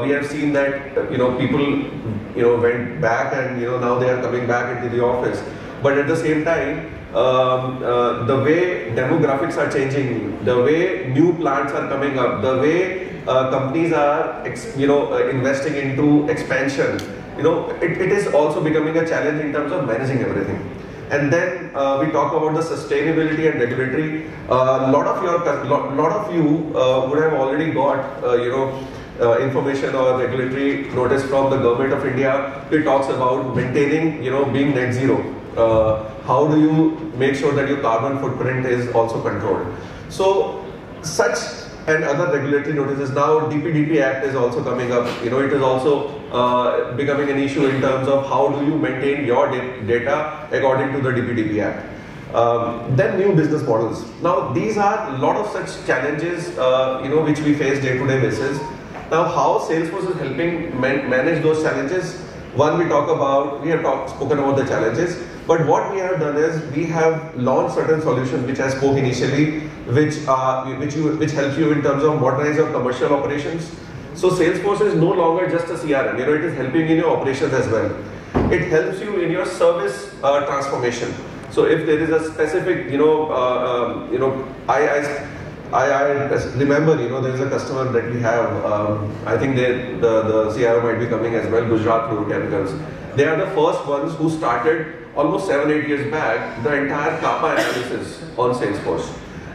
we have seen that people went back, and now they are coming back into the office. But at the same time, the way demographics are changing, the way new plants are coming up, the way companies are investing into expansion, it is also becoming a challenge in terms of managing everything. And then we talk about the sustainability and regulatory. A lot of you would have already got information or regulatory notice from the government of India. It talks about maintaining, being net zero. How do you make sure that your carbon footprint is also controlled? So such and other regulatory notices. Now DPDP Act is also coming up. It is also becoming an issue in terms of how do you maintain your data according to the DPDP Act. Then new business models. Now these are a lot of such challenges which we face day-to-day basis. Now how Salesforce is helping manage those challenges? One, we have spoken about the challenges, but what we have done is we have launched certain solutions which I spoke initially, which help you in terms of modernize your commercial operations. So Salesforce is no longer just a CRM, it is helping in your operations as well. It helps you in your service transformation. So if there is a specific, I remember, there is a customer that we have, I think the CRO might be coming as well, Gujarat Fluorochemicals. They are the first ones who started almost 7-8 years back the entire CAPA analysis on Salesforce.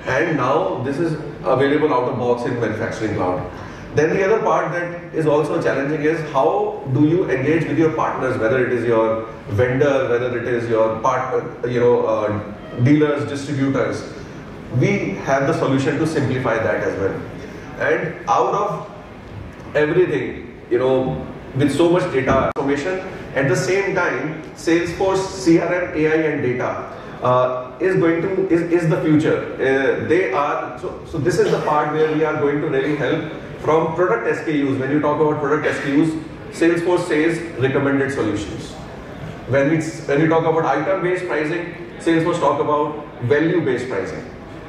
And now this is available out of box in Manufacturing Cloud. Then the other part that is also challenging is how do you engage with your partners, whether it is your vendor, whether it is your dealers, distributors. We have the solution to simplify that as well. And out of everything, with so much data information, at the same time, Salesforce CRM, AI and data is the future. So this is the part where we are going to really help from product SKUs. When you talk about product SKUs, Salesforce says recommended solutions. When we talk about item-based pricing, Salesforce talk about value-based pricing.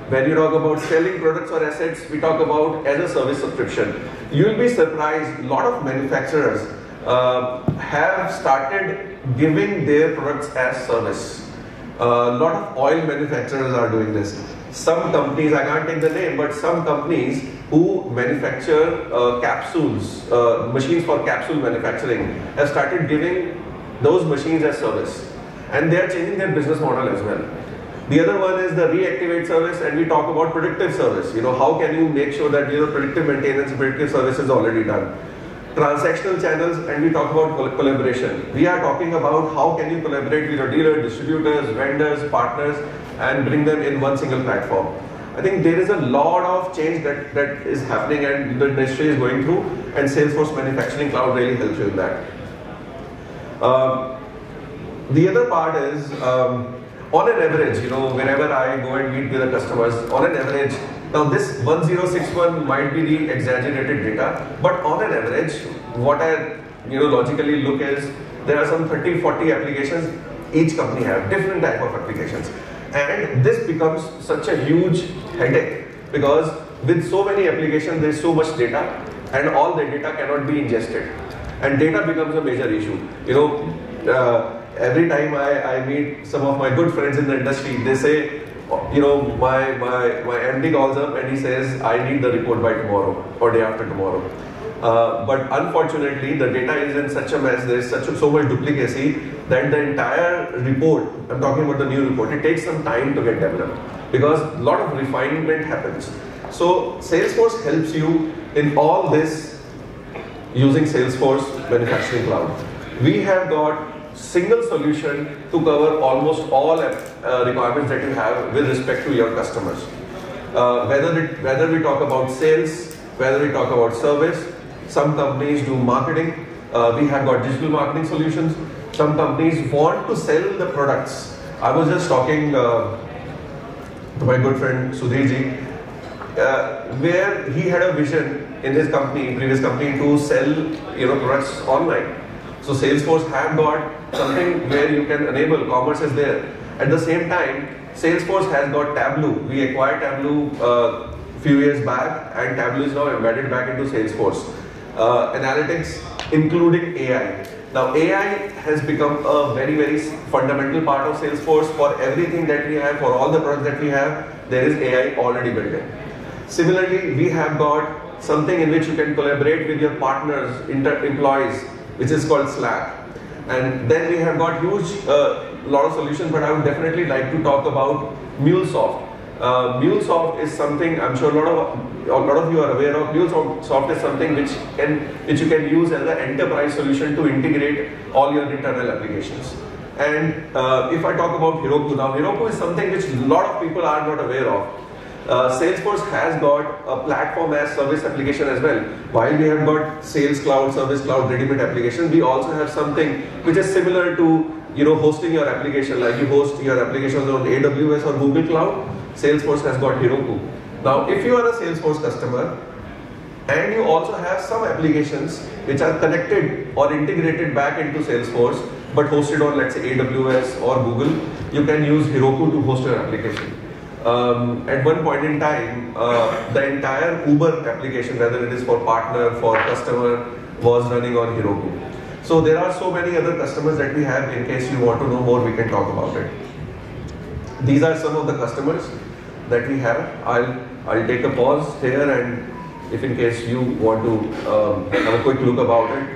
When you talk about selling products or assets, we talk about as a service subscription. You will be surprised, a lot of manufacturers have started giving their products as service. A lot of oil manufacturers are doing this. Some companies, I can't take the name, but some companies who manufacture capsules, machines for capsule manufacturing, have started giving those machines as service. And they are changing their business model as well. The other one is the reactivate service, and we talk about predictive service. How can you make sure that predictive maintenance, predictive service is already done. Transactional channels, and we talk about collaboration. We are talking about how can you collaborate with your dealers, distributors, vendors, partners, and bring them in one single platform. I think there is a lot of change that is happening and the industry is going through, and Salesforce Manufacturing Cloud really helps you in that. The other part is, on an average, whenever I go and meet with the customers, on an average, now this 1061 might be the exaggerated data, but on an average, what I logically look is, there are some 30-40 applications each company have, different type of applications. And this becomes such a huge headache, because with so many applications, there is so much data, and all the data cannot be ingested. And data becomes a major issue. Every time I meet some of my good friends in the industry, they say, my MD calls up and he says, I need the report by tomorrow or day after tomorrow. But unfortunately, the data is in such a mess, there is so much duplicacy that the entire report, I'm talking about the new report, it takes some time to get developed because a lot of refinement happens. So Salesforce helps you in all this using Salesforce Manufacturing Cloud. We have got single solution to cover almost all requirements that you have with respect to your customers. Whether we talk about sales, whether we talk about service, some companies do marketing, we have got digital marketing solutions, some companies want to sell the products. I was just talking to my good friend Sudhirji, where he had a vision in his company, previous company, to sell products online. So Salesforce have got something where you can enable commerce is there. At the same time, Salesforce has got Tableau. We acquired Tableau a few years back, and Tableau is now embedded back into Salesforce. analytics, including AI. Now AI has become a very, very fundamental part of Salesforce. For everything that we have, for all the products that we have, there is AI already built in. Similarly, we have got something in which you can collaborate with your partners, employees, which is called Slack. And then we have got huge lot of solutions, but I would definitely like to talk about MuleSoft. MuleSoft is something I'm sure a lot of you are aware of. MuleSoft is something which you can use as an enterprise solution to integrate all your internal applications. And if I talk about Heroku now, Heroku is something which a lot of people are not aware of. Salesforce has got a platform as service application as well. While we have got Sales Cloud, Service Cloud, ready-made applications, we also have something which is similar to hosting your application, like you host your applications on AWS or Google Cloud. Salesforce has got Heroku. Now, if you are a Salesforce customer and you also have some applications which are connected or integrated back into Salesforce, but hosted on, let's say, AWS or Google, you can use Heroku to host your application. At one point in time, the entire Uber application, whether it is for partner, for customer, was running on Heroku. So there are so many other customers that we have. In case you want to know more, we can talk about it. These are some of the customers that we have. I'll take a pause here, and if in case you want to have a quick look about it.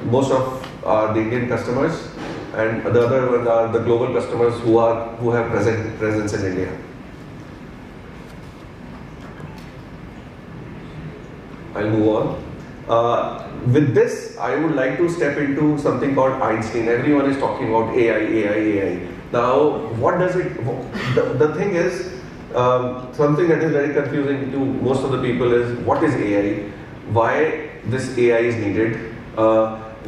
Most of are the Indian customers, and the other ones are the global customers who have presence in India. I'll move on. With this, I would like to step into something called Einstein. Everyone is talking about AI. Now, what does it? The thing is, something that is very confusing to most of the people is, what is AI? Why this AI is needed?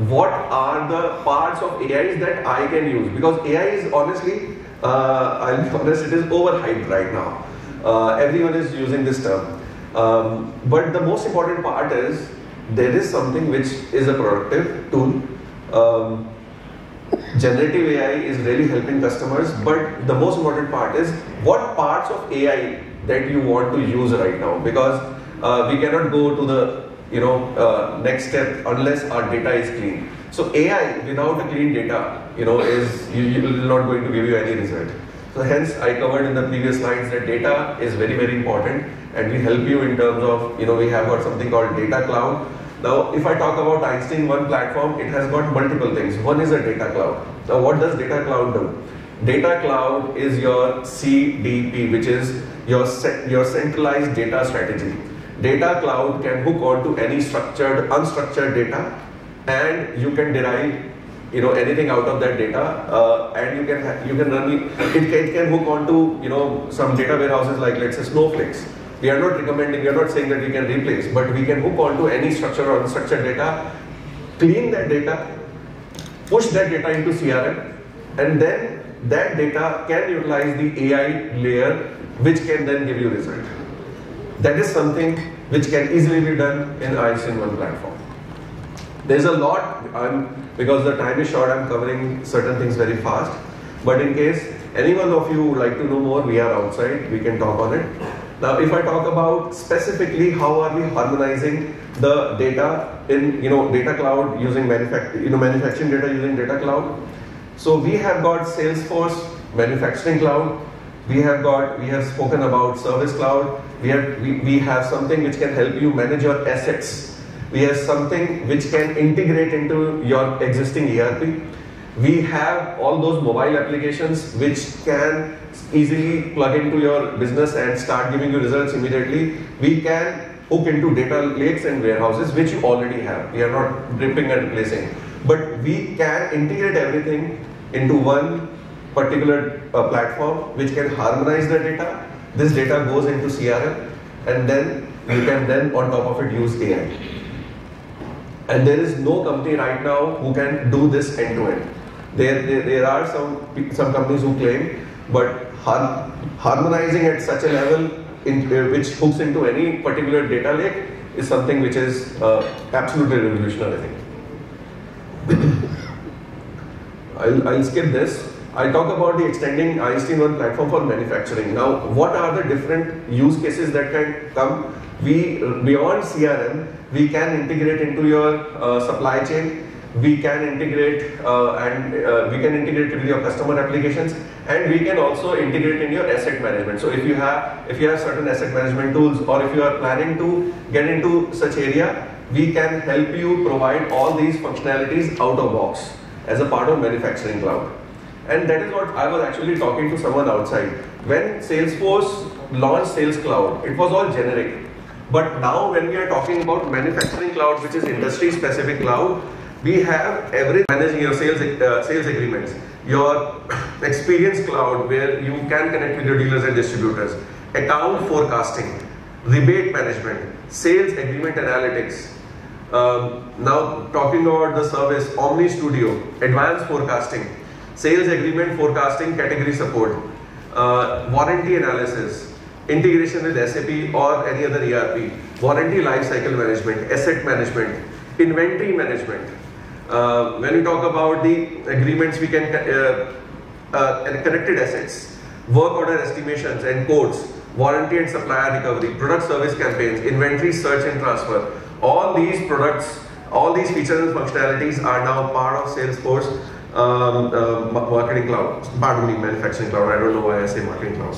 What are the parts of AI that I can use? Because AI is honestly, I'll be honest, it is overhyped right now. Everyone is using this term. But the most important part is, there is something which is a productive tool. Generative AI is really helping customers, but the most important part is what parts of AI that you want to use right now, because we cannot go to the next step unless our data is clean. So AI without a clean data, is not going to give you any result. So hence I covered in the previous slides that data is very, very important, and we help you in terms of, we have got something called Data Cloud. Now, if I talk about Einstein One platform, it has got multiple things. One is a data cloud. Now, what does data cloud do? Data cloud is your CDP, which is your centralized data strategy. Data cloud can hook onto any structured, unstructured data, and you can derive anything out of that data, and you can run it can hook onto some data warehouses like, let's say, Snowflakes. We are not recommending, we are not saying that we can replace, but we can hook onto any structured or unstructured data, clean that data, push that data into CRM, and then that data can utilize the AI layer, which can then give you result. That is something which can easily be done in Einstein One platform. There's a lot, because the time is short, I'm covering certain things very fast, but in case any one of you would like to know more, we are outside, we can talk on it. Now, if I talk about specifically how are we harmonizing the data in data cloud using manufacturing data using data cloud. So we have got Salesforce Manufacturing Cloud. We have spoken about Service Cloud. We have something which can help you manage your assets. We have something which can integrate into your existing ERP. We have all those mobile applications which can easily plug into your business and start giving you results immediately. We can hook into data lakes and warehouses, which you already have. We are not ripping and replacing. But we can integrate everything into one particular platform which can harmonize the data. This data goes into CRM, and then you can then on top of it use AI. And there is no company right now who can do this end to end. There are some companies who claim, but harmonizing at such a level which hooks into any particular data lake is something which is absolutely revolutionary, I think. I'll skip this. I'll talk about the extending Einstein One platform for manufacturing. Now, what are the different use cases that can come We beyond CRM, we can integrate into your supply chain. We can integrate we can integrate with your customer applications, and we can also integrate in your asset management. So if you have certain asset management tools, or if you are planning to get into such area, we can help you provide all these functionalities out of box as a part of manufacturing cloud. And that is what I was actually talking to someone outside. When Salesforce launched Sales Cloud, it was all generic. But now when we are talking about manufacturing cloud, which is industry specific cloud, we have every managing your sales agreements, your experience cloud where you can connect with your dealers and distributors, account forecasting, rebate management, sales agreement analytics. Now talking about the service, Omni Studio, advanced forecasting, sales agreement forecasting, category support, warranty analysis, integration with SAP or any other ERP, warranty lifecycle management, asset management, inventory management. When we talk about the agreements, we can connected assets, work order estimations and quotes, warranty and supplier recovery, product service campaigns, inventory search and transfer. All these products, all these features and functionalities are now part of Salesforce marketing cloud. Pardon me, manufacturing cloud. I don't know why I say marketing cloud.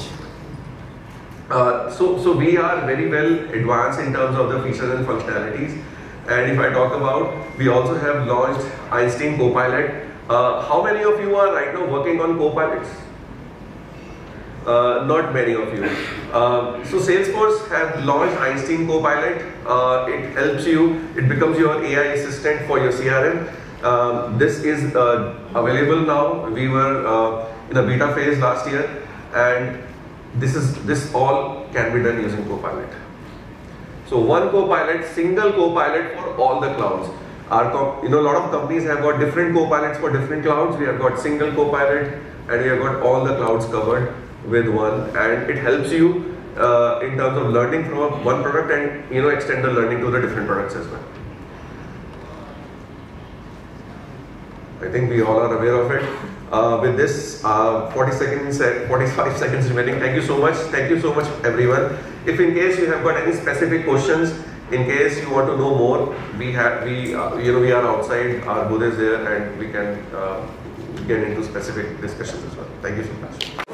So we are very well advanced in terms of the features and functionalities. And if I talk about, we also have launched Einstein Copilot. How many of you are right now working on Copilots? Not many of you. So Salesforce has launched Einstein Copilot. It helps you, it becomes your AI assistant for your CRM. This is available now. We were in a beta phase last year, and this all can be done using Copilot. So one Copilot, single Copilot for all the clouds. A lot of companies have got different Copilots for different clouds. We have got single Copilot, and we have got all the clouds covered with one, and it helps you in terms of learning from one product and extend the learning to the different products as well. I think we all are aware of it. With this, 45 seconds remaining. Thank you so much. Thank you so much, everyone. If in case you have got any specific questions, in case you want to know more, we are outside. Our booth is there, and we can get into specific discussions as well. Thank you so much.